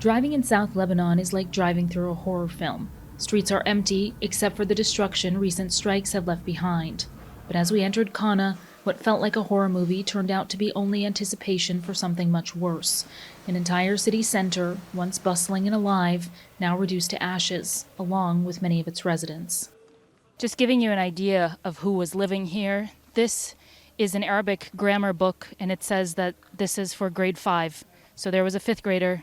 Driving in South Lebanon is like driving through a horror film. Streets are empty, except for the destruction recent strikes have left behind. But as we entered Qana, what felt like a horror movie turned out to be only anticipation for something much worse. An entire city center, once bustling and alive, now reduced to ashes, along with many of its residents. Just giving you an idea of who was living here, this is an Arabic grammar book, and it says that this is for grade 5. So there was a 5th grader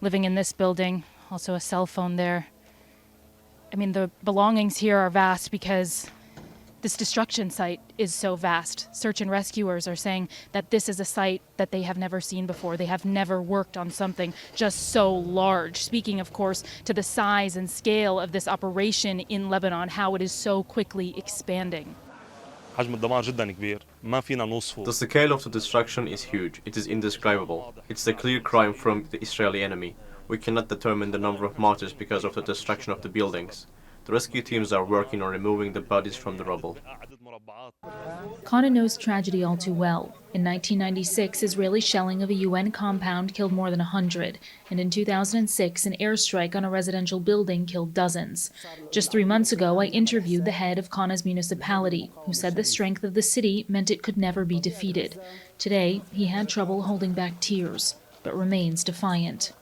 living in this building, also a cell phone there. I mean, the belongings here are vast because this destruction site is so vast. Search and rescuers are saying that this is a site that they have never seen before. They have never worked on something just so large. Speaking, of course, to the size and scale of this operation in Lebanon, how it is so quickly expanding. The scale of the destruction is huge. It is indescribable. It's a clear crime from the Israeli enemy. We cannot determine the number of martyrs because of the destruction of the buildings. The rescue teams are working on removing the bodies from the rubble. Qana knows tragedy all too well. In 1996, Israeli shelling of a UN compound killed more than 100, and in 2006, an airstrike on a residential building killed dozens. Just 3 months ago, I interviewed the head of Qana's municipality, who said the strength of the city meant it could never be defeated. Today, he had trouble holding back tears, but remains defiant.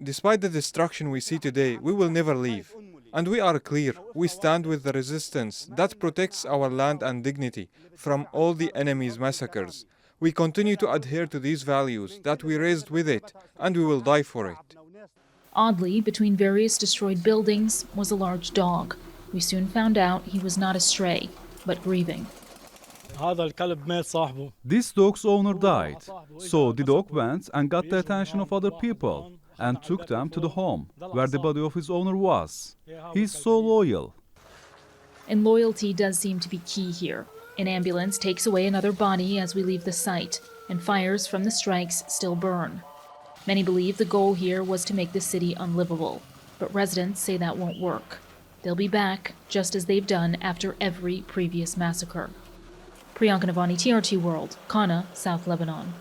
Despite the destruction we see today, we will never leave. And we are clear, we stand with the resistance that protects our land and dignity from all the enemy's massacres. We continue to adhere to these values that we raised with it, and we will die for it. Oddly, between various destroyed buildings was a large dog. We soon found out he was not a stray, but grieving. This dog's owner died, so the dog went and got the attention of other people and took them to the home where the body of his owner was. He's so loyal. And loyalty does seem to be key here. An ambulance takes away another body as we leave the site, and fires from the strikes still burn. Many believe the goal here was to make the city unlivable, but residents say that won't work. They'll be back, just as they've done after every previous massacre. Priyanka Navani, TRT World, Qana, South Lebanon.